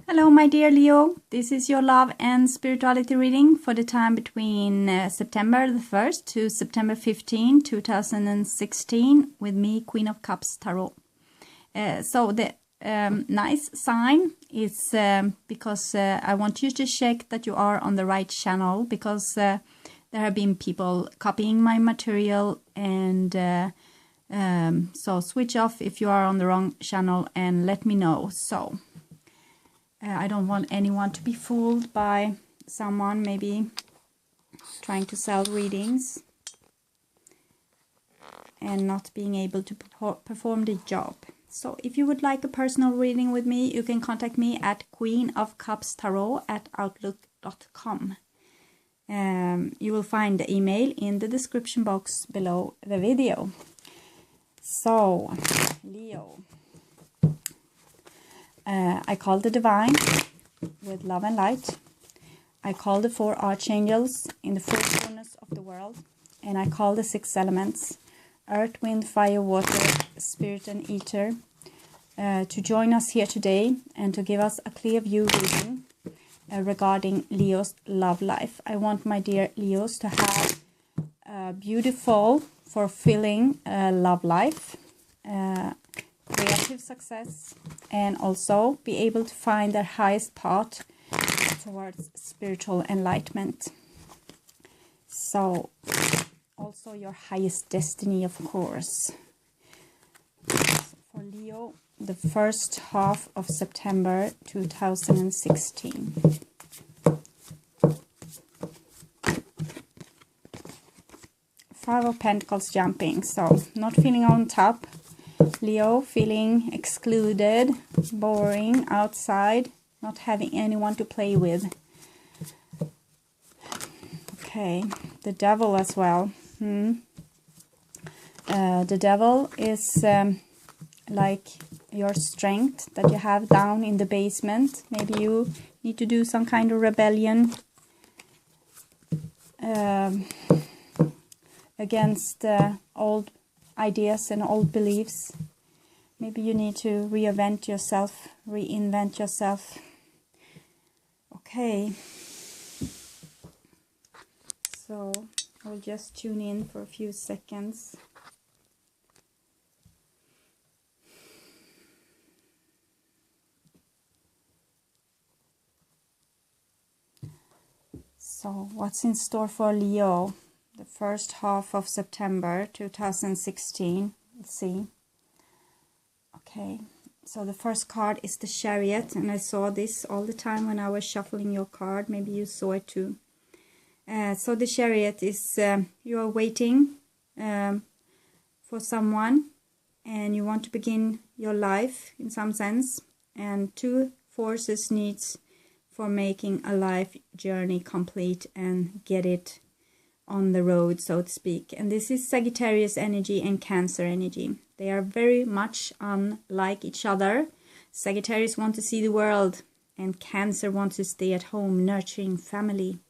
Hello, my dear Leo. This is your love and spirituality reading for the time between September the 1st to September 15, 2016 with me, Queen of Cups Tarot. So the nice sign is because I want you to check that you are on the right channel, because there have been people copying my material, and so switch off if you are on the wrong channel and let me know. So I don't want anyone to be fooled by someone maybe trying to sell readings and not being able to perform the job. So if you would like a personal reading with me, you can contact me at queenofcupstarot@outlook.com. You will find the email in the description box below the video. So, Leo. I call the divine with love and light. I call the 4 archangels in the 4 corners of the world. And I call the 6 elements, earth, wind, fire, water, spirit and ether, to join us here today and to give us a clear view reading regarding Leo's love life. I want my dear Leos to have a beautiful, fulfilling love life, creative success, and also be able to find their highest path towards spiritual enlightenment. So also your highest destiny, of course. So for Leo, the first half of September 2016. Five of Pentacles jumping, so not feeling on top. Leo feeling excluded, boring, outside, not having anyone to play with. Okay, the devil as well. The devil is like your strength that you have down in the basement. Maybe you need to do some kind of rebellion against old ideas and old beliefs. Maybe you need to reinvent yourself. Okay. So I'll just tune in for a few seconds. So what's in store for Leo? The first half of September 2016. Let's see. Okay, so the first card is the Chariot, and I saw this all the time when I was shuffling your card. Maybe you saw it too. So the Chariot is you are waiting for someone, and you want to begin your life in some sense, and 2 forces needs for making a life journey complete and get it on the road, so to speak. And this is Sagittarius energy and Cancer energy. They are very much unlike each other. Sagittarius want to see the world, and Cancer wants to stay at home, nurturing family.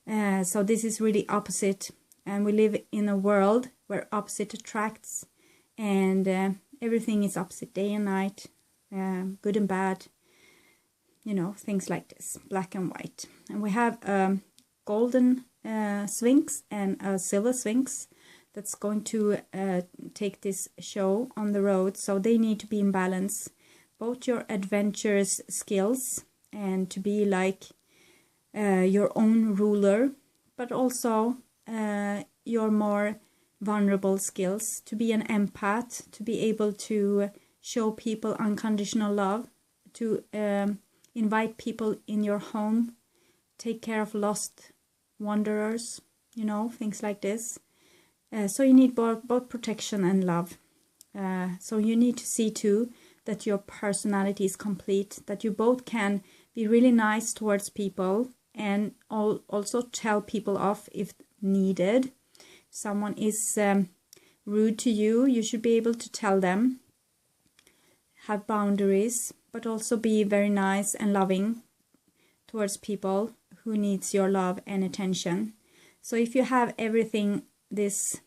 So this is really opposite, and we live in a world where opposite attracts, and everything is opposite, day and night, good and bad, you know, things like this, black and white. And we have golden Sphinx and a silver Sphinx that's going to take this show on the road. So they need to be in balance, both your adventurous skills and to be like your own ruler, but also your more vulnerable skills, to be an empath, to be able to show people unconditional love, to invite people in your home, take care of lost wanderers, you know, things like this. So you need both protection and love. So you need to see too that your personality is complete, that you both can be really nice towards people and also tell people off if needed. If someone is rude to you, you should be able to tell them, have boundaries, but also be very nice and loving towards people who needs your love and attention. So if you have everything this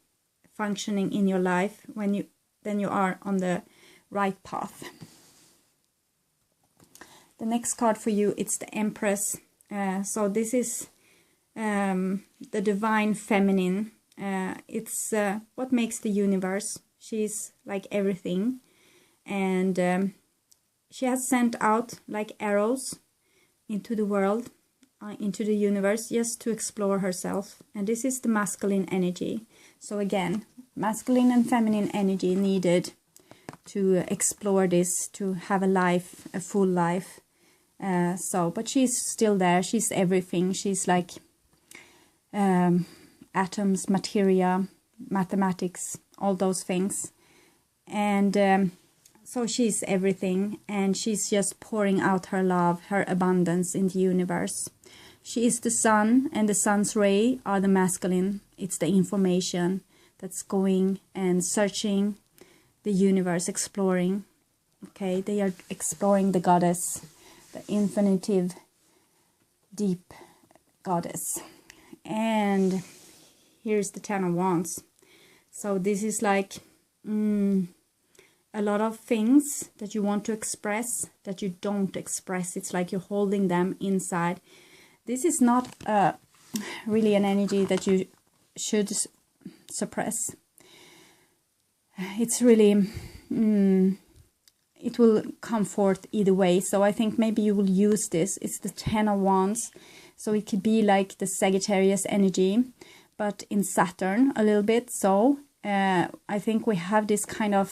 functioning in your life, then you are on the right path. The next card for you, it's the Empress. So this is the divine feminine. It's what makes the universe. She's like everything. And she has sent out like arrows into the world, into the universe, just to explore herself. And this is the masculine energy. So again, masculine and feminine energy needed to explore this, to have a life, a full life. But she's still there. She's everything. She's like atoms, materia, mathematics, all those things. And so she's everything, and she's just pouring out her love, her abundance in the universe. She is the sun, and the sun's ray are the masculine. It's the information that's going and searching the universe, exploring. Okay, they are exploring the goddess, the infinitive, deep goddess. And here's the Ten of Wands. So this is like a lot of things that you want to express that you don't express. It's like you're holding them inside. This is not really an energy that you should suppress. It's really, it will come forth either way. So I think maybe you will use this. It's the Ten of Wands. So it could be like the Sagittarius energy, but in Saturn a little bit. So I think we have this kind of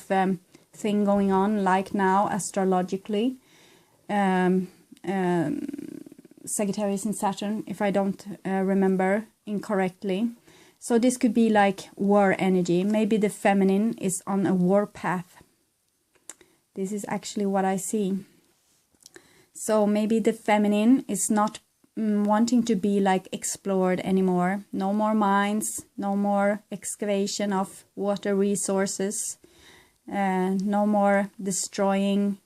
thing going on like now astrologically. Sagittarius in Saturn, if I don't remember incorrectly. So this could be like war energy. Maybe the feminine is on a war path. This is actually what I see. So maybe the feminine is not wanting to be like explored anymore. No more mines, no more excavation of water resources, no more destroying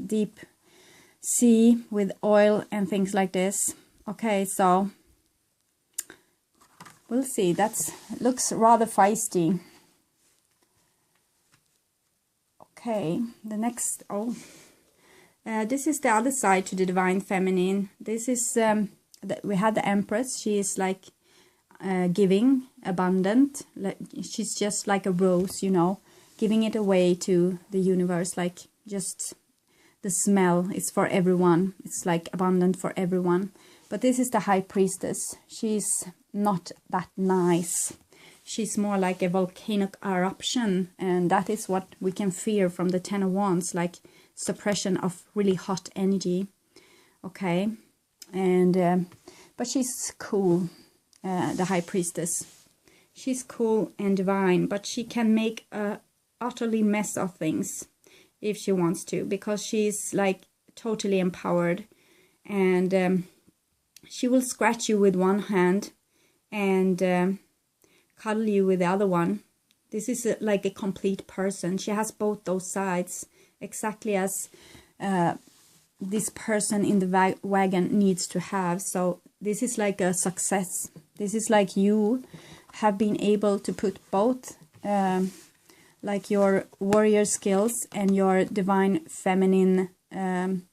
deep sea with oil and things like this. Okay, so we'll see. That looks rather feisty. Okay, the next, this is the other side to the divine feminine. This is, we had the Empress. She is like giving, abundant. She's just like a rose, you know, giving it away to the universe. Like just the smell is for everyone. It's like abundant for everyone. But this is the High Priestess. She's not that nice. She's more like a volcanic eruption, and that is what we can fear from the Ten of Wands, like suppression of really hot energy. Okay, and but she's cool, the High Priestess. She's cool and divine, but she can make a utterly mess of things if she wants to, because she's like totally empowered, and she will scratch you with one hand and cuddle you with the other one. This is like a complete person. She has both those sides, exactly as this person in the wagon needs to have. So this is like a success. This is like you have been able to put both like your warrior skills and your divine feminine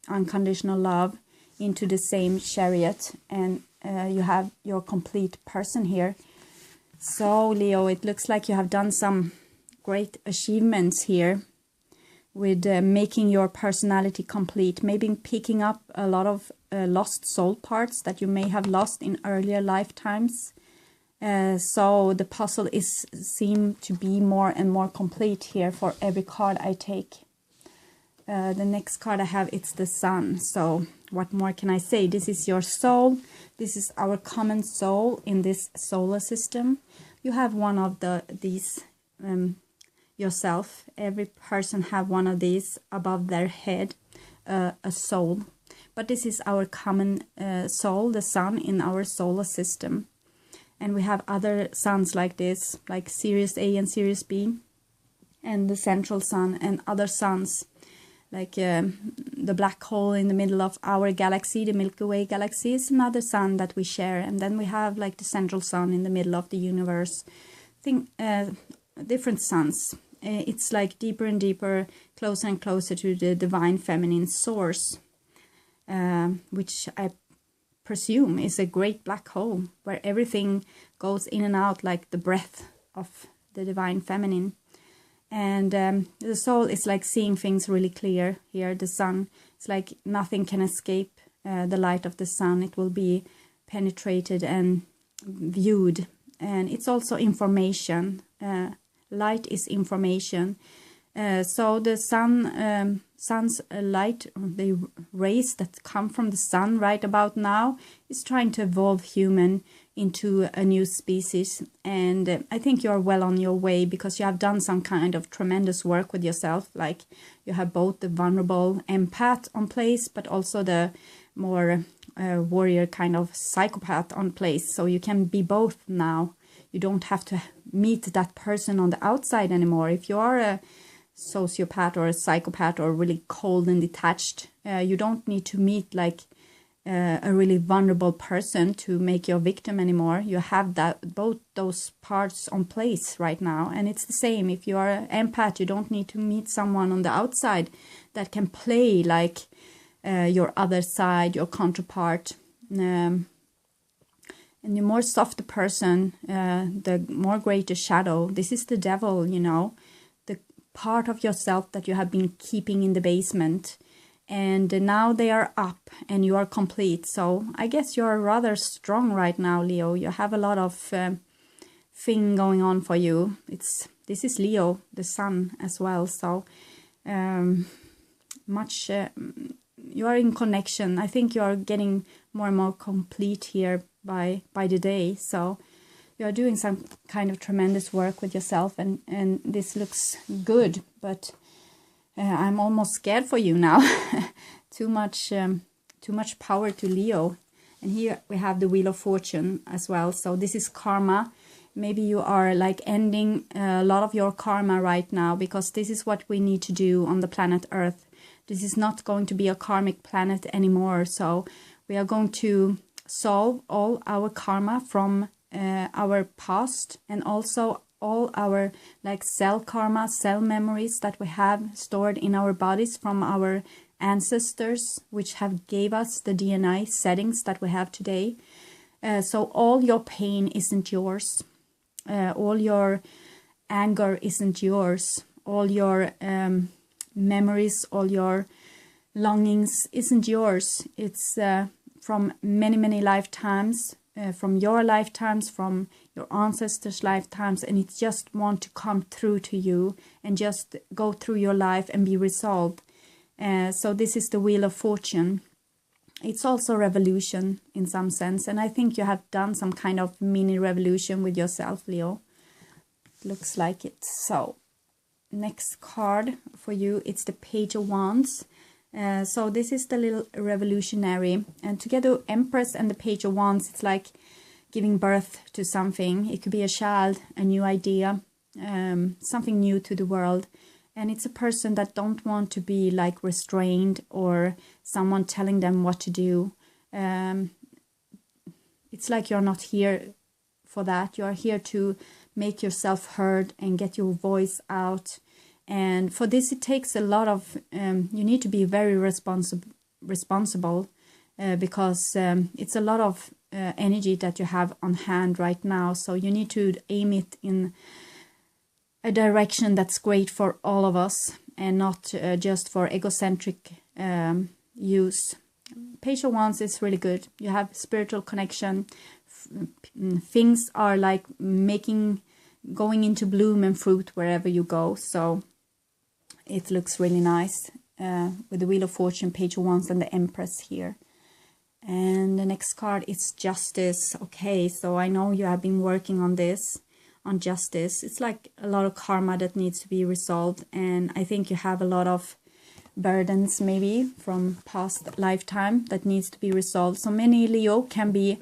unconditional love into the same chariot, and you have your complete person here. So Leo, it looks like you have done some great achievements here with making your personality complete, maybe picking up a lot of lost soul parts that you may have lost in earlier lifetimes. So the puzzle seem to be more and more complete here for every card I take. The next card I have, it's the Sun. So what more can I say? This is your soul. This is our common soul in this solar system. You have one of these yourself. Every person have one of these above their head, a soul. But this is our common soul, the sun in our solar system. And we have other suns like this, like Sirius A and Sirius B, and the central sun, and other suns, like the black hole in the middle of our galaxy, the Milky Way galaxy, is another sun that we share. And then we have like the central sun in the middle of the universe. Different suns. It's like deeper and deeper, closer and closer to the divine feminine source. which I presume is a great black hole where everything goes in and out like the breath of the divine feminine. And the soul is like seeing things really clear here. The sun, it's like nothing can escape the light of the sun. It will be penetrated and viewed. And it's also information. Light is information. So the sun's light, the rays that come from the sun right about now, is trying to evolve human into a new species. And I think you're well on your way, because you have done some kind of tremendous work with yourself. Like you have both the vulnerable empath on place, but also the more warrior kind of psychopath on place. So you can be both now. You don't have to meet that person on the outside anymore. If you are a sociopath or a psychopath or really cold and detached, you don't need to meet like a really vulnerable person to make your victim anymore. You have that both those parts on place right now. And it's the same if you are an empath. You don't need to meet someone on the outside that can play like your other side, your counterpart. And the more soft the person, the more greater shadow. This is the devil, you know, the part of yourself that you have been keeping in the basement. And now they are up and you are complete. So I guess you are rather strong right now, Leo. You have a lot of thing going on for you. This is Leo, the sun as well. So you are in connection. I think you are getting more and more complete here by the day. So you are doing some kind of tremendous work with yourself, and this looks good, but I'm almost scared for you now. too much power to Leo. And here we have the Wheel of Fortune as well. So this is karma. Maybe you are like ending a lot of your karma right now, because this is what we need to do on the planet Earth. This is not going to be a karmic planet anymore. So we are going to solve all our karma from our past, and also all our like cell karma, cell memories that we have stored in our bodies from our ancestors, which have gave us the DNA settings that we have today. So all your pain isn't yours. All your anger isn't yours. All your memories, all your longings isn't yours. It's from many lifetimes, from your lifetimes, from your ancestors' lifetimes, and it just want to come through to you and just go through your life and be resolved. So this is the Wheel of Fortune. It's also revolution in some sense, and I think you have done some kind of mini revolution with yourself, Leo. Looks like it. So next card for you, it's the Page of Wands. So this is the little revolutionary, and together Empress and the Page of Wands, it's like giving birth to something. It could be a child, a new idea, something new to the world. And it's a person that don't want to be like restrained or someone telling them what to do. It's like you're not here for that. You are here to make yourself heard and get your voice out. And for this, it takes a lot of, you need to be very responsible because it's a lot of energy that you have on hand right now. So you need to aim it in a direction that's great for all of us and not just for egocentric use. Page of Wands is really good. You have spiritual connection. Things are like going into bloom and fruit wherever you go. So it looks really nice with the Wheel of Fortune, Page of Wands, and the Empress here. And the next card is Justice. Okay, so I know you have been working on this, on justice. It's like a lot of karma that needs to be resolved, and I think you have a lot of burdens maybe from past lifetime that needs to be resolved. So many Leo can be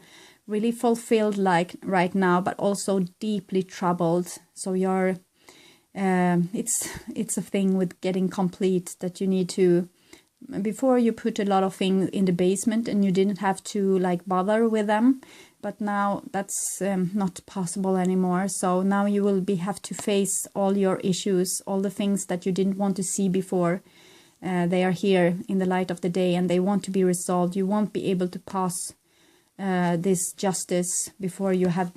really fulfilled like right now, but also deeply troubled. So you're it's a thing with getting complete, that you need to, before you put a lot of things in the basement and you didn't have to like bother with them, but now that's not possible anymore. So now you will have to face all your issues, all the things that you didn't want to see before. They are here in the light of the day and they want to be resolved. You won't be able to pass this justice before you have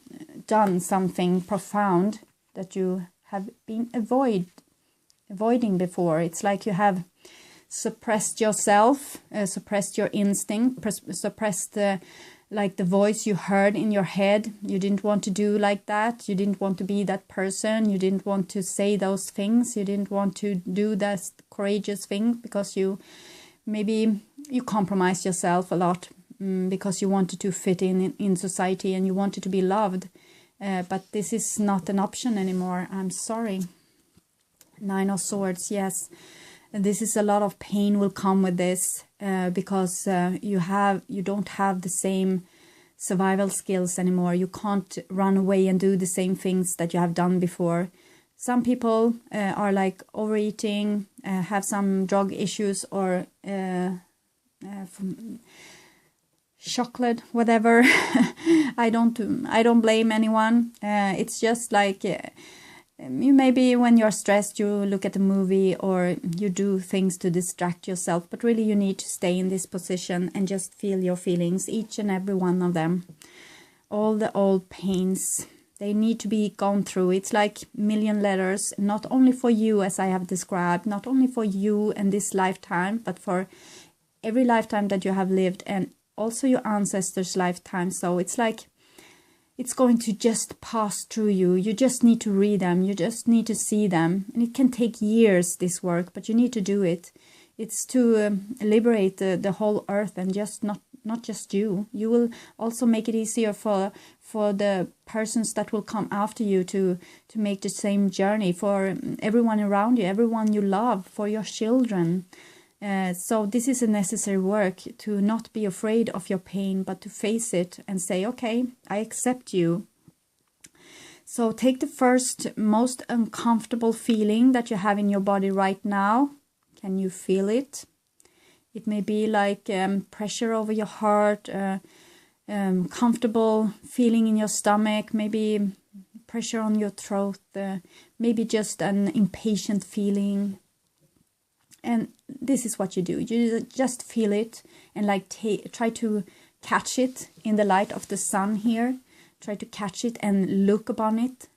done something profound that you have been avoiding before. It's like you have suppressed yourself, suppressed your instinct, suppressed the voice you heard in your head. You didn't want to do like that. You didn't want to be that person. You didn't want to say those things. You didn't want to do that courageous thing because you compromised yourself a lot because you wanted to fit in society and you wanted to be loved. But this is not an option anymore. I'm sorry. 9 of Swords, yes. This is a lot of pain will come with this because you don't have the same survival skills anymore. You can't run away and do the same things that you have done before. Some people are like overeating, have some drug issues or chocolate, whatever. I don't blame anyone. It's just like you maybe when you're stressed you look at a movie or you do things to distract yourself, but really you need to stay in this position and just feel your feelings, each and every one of them. All the old pains, they need to be gone through. It's like million letters, not only for you as I have described, not only for you and this lifetime, but for every lifetime that you have lived and also your ancestors' lifetime. So it's like it's going to just pass through you. You just need to read them. You just need to see them. And it can take years, this work, but you need to do it. It's to liberate the whole earth and just not just you. You will also make it easier for the persons that will come after you to make the same journey, for everyone around you, everyone you love, for your children. So this is a necessary work, to not be afraid of your pain, but to face it and say, okay, I accept you. So take the first most uncomfortable feeling that you have in your body right now. Can you feel it? It may be like pressure over your heart, comfortable feeling in your stomach, maybe pressure on your throat, maybe just an impatient feeling. And this is what you do. You just feel it and like try to catch it in the light of the sun here. Try to catch it and look upon it.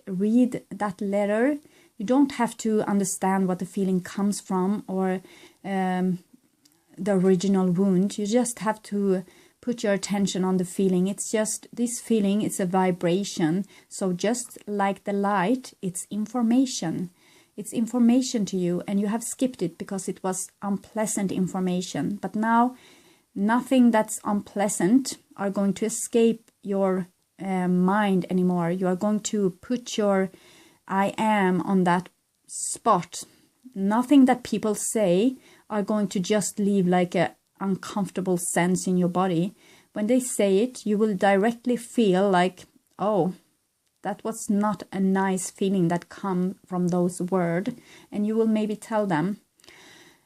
Read that letter. You don't have to understand what the feeling comes from or the original wound. You just have to put your attention on the feeling. It's just this feeling, it's a vibration. So just like the light, it's information. It's information to you and you have skipped it because it was unpleasant information. But now nothing that's unpleasant are going to escape your mind anymore. You are going to put your I am on that spot. Nothing that people say are going to just leave like a uncomfortable sense in your body. When they say it, you will directly feel like, oh, that was not a nice feeling that come from those words. And you will maybe tell them,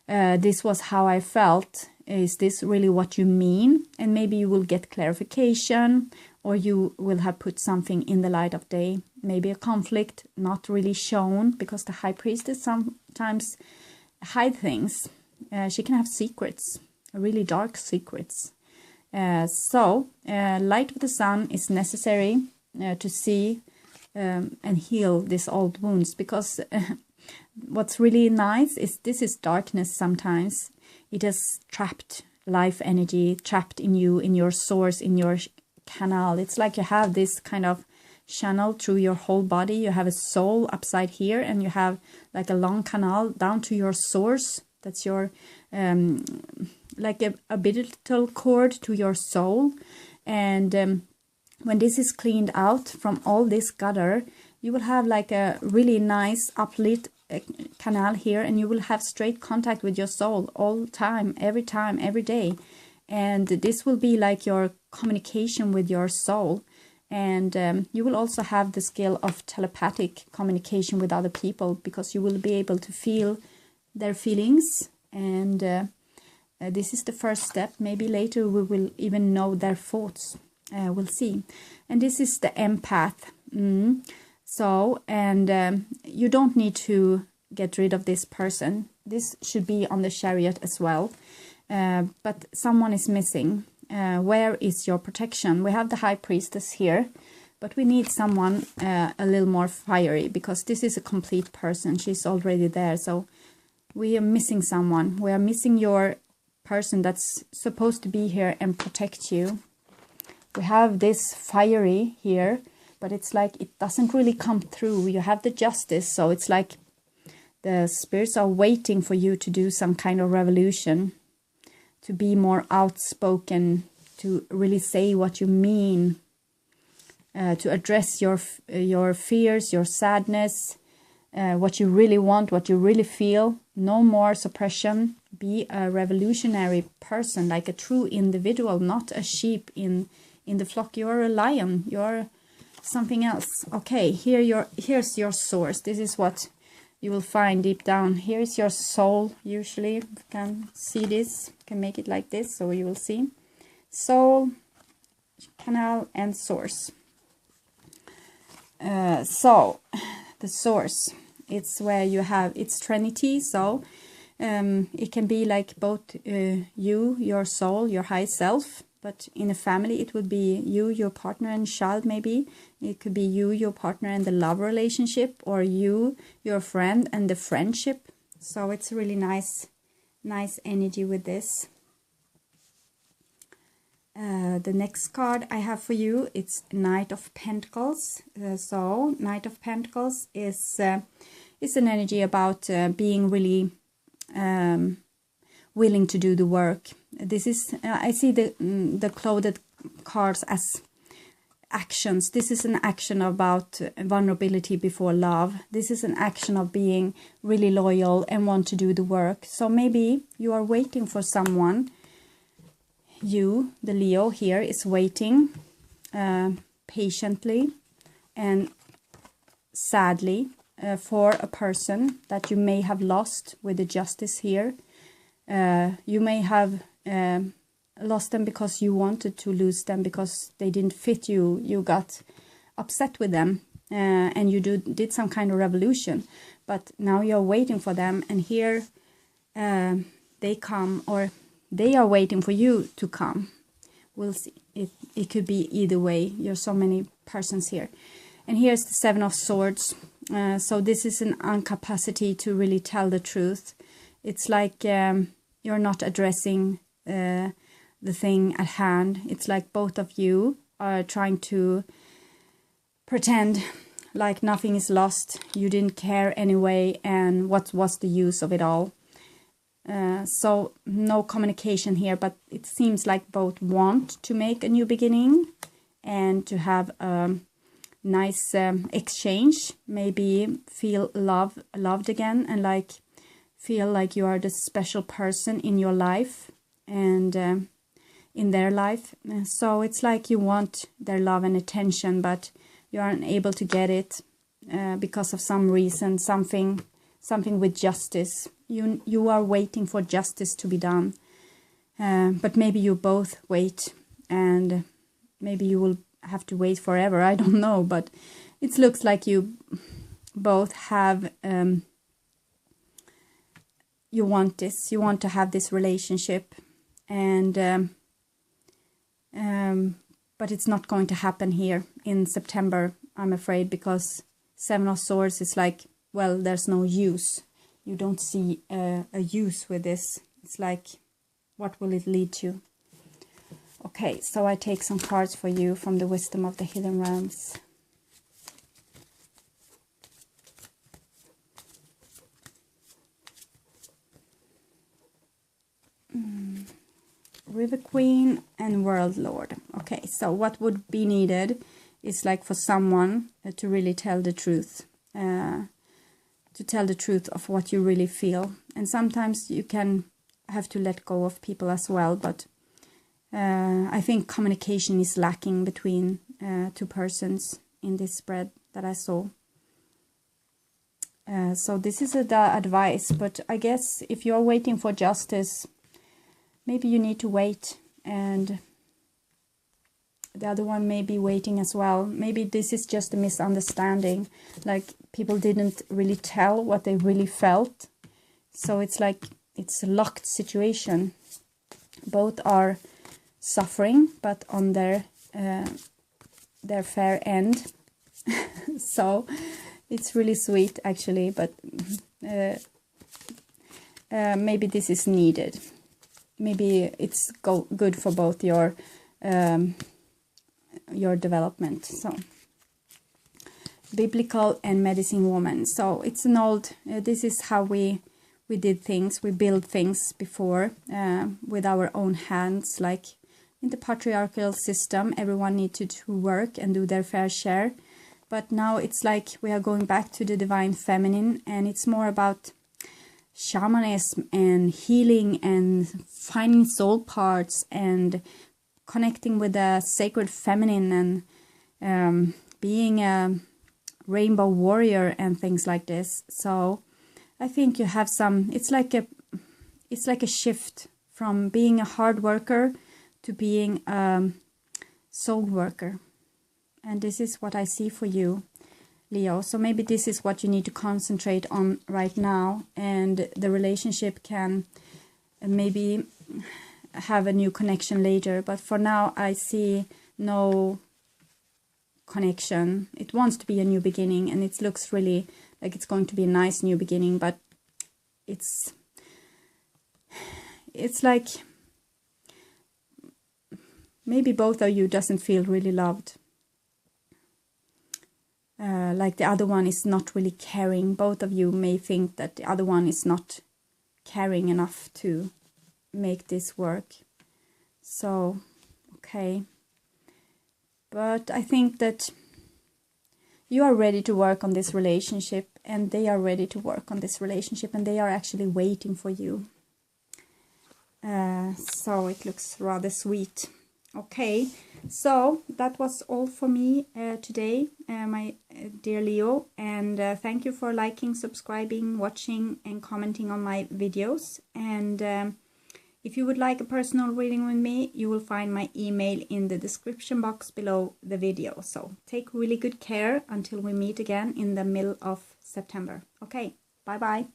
this was how I felt. Is this really what you mean? And maybe you will get clarification, or you will have put something in the light of day. Maybe a conflict not really shown, because the high priestess sometimes hide things. She can have secrets, really dark secrets. So light of the sun is necessary to see and heal these old wounds, because what's really nice is this is darkness sometimes. It has trapped life energy, trapped in you, in your source, in your canal. It's like you have this kind of channel through your whole body. You have a soul upside here, and you have like a long canal down to your source. That's your like a umbilical cord to your soul. And when this is cleaned out from all this gutter, you will have like a really nice uplit canal here, and you will have straight contact with your soul all time, every day. And this will be like your communication with your soul. And you will also have the skill of telepathic communication with other people, because you will be able to feel their feelings. And this is the first step. Maybe later we will even know their thoughts. We'll see. And this is the empath. So, and you don't need to get rid of this person. this should be on the Chariot as well. But someone is missing. Where is your protection? We have the High Priestess here, but we need someone a little more fiery, because this is a complete person. She's already there, so we are missing someone. We are missing your person that's supposed to be here and protect you. We have this fiery here, but it's like it doesn't really come through. You have the Justice, so it's like the spirits are waiting for you to do some kind of revolution, to be more outspoken, to really say what you mean, to address your fears, your sadness, what you really want, what you really feel. No more suppression. Be a revolutionary person, like a true individual, not a sheep in the flock. You're a lion. You're something else. Okay, here's your source. This is what you will find deep down. Here's your soul. Usually, you can see this. You can make it like this, so you will see. Soul, canal, and source. So, the source, it's where you have, it's Trinity, so it can be like both you, your soul, your high self, but in a family it would be you, your partner and child maybe. It could be you, your partner and the love relationship, or you, your friend and the friendship. So it's really nice energy with this. The next card I have for you, it's Knight of Pentacles. So Knight of Pentacles is an energy about being really willing to do the work. This is I see the clothed cards as actions. This is an action about vulnerability before love. This is an action of being really loyal and want to do the work. So maybe you are waiting for someone. You, the Leo here, is waiting patiently and sadly for a person that you may have lost with the Justice here. You may have lost them because you wanted to lose them, because they didn't fit you. You got upset with them and you did some kind of revolution. But now you're waiting for them, and here they come, or they are waiting for you to come. We'll see. It could be either way. There's so many persons here. And here's the Seven of Swords. So this is an incapacity to really tell the truth. It's like you're not addressing the thing at hand. It's like both of you are trying to pretend like nothing is lost. You didn't care anyway, and what was the use of it all? So no communication here, but it seems like both want to make a new beginning and to have a nice exchange, maybe feel loved again, and like feel like you are the special person in your life and in their life. So it's like you want their love and attention, but you aren't able to get it because of some reason, something with justice. You are waiting for justice to be done, but maybe you both wait, and maybe you will have to wait forever. I don't know, but it looks like you both have you want this. You want to have this relationship, and but it's not going to happen here in September, I'm afraid, because Seven of Swords is like, well, there's no use. You don't see a use with this. It's like, what will it lead to? Okay, so I take some cards for you from the Wisdom of the Hidden Realms. River Queen and World Lord. Okay, so what would be needed is like for someone to really tell the truth. To tell the truth of what you really feel. And sometimes you can have to let go of people as well, but I think communication is lacking between two persons in this spread that I saw. So this is the advice, but I guess if you're waiting for justice, maybe you need to wait, and the other one may be waiting as well. Maybe this is just a misunderstanding, like people didn't really tell what they really felt. So it's like it's a locked situation. Both are suffering, but on their fair end. So it's really sweet actually, but maybe this is needed. Maybe it's good for both your development. So biblical and medicine woman. So it's an old, this is how we did things. We built things before with our own hands. Like in the patriarchal system, everyone needed to work and do their fair share. But now it's like we are going back to the divine feminine, and it's more about shamanism and healing and finding soul parts and connecting with the sacred feminine and being a rainbow warrior and things like this. So I think you have some, it's like a shift from being a hard worker to being a soul worker. And this is what I see for you, Leo. So maybe this is what you need to concentrate on right now, and the relationship can maybe have a new connection later. But for now, I see no connection. It wants to be a new beginning, and it looks really like it's going to be a nice new beginning, but it's like maybe both of you doesn't feel really loved. Like the other one is not really caring. Both of you may think that the other one is not caring enough to make this work. So, okay. But I think that you are ready to work on this relationship, and they are ready to work on this relationship, and they are actually waiting for you. So it looks rather sweet. Okay, so that was all for me today, my dear Leo, and thank you for liking, subscribing, watching and commenting on my videos. And if you would like a personal reading with me, you will find my email in the description box below the video. So take really good care until we meet again in the middle of September. Okay, bye bye.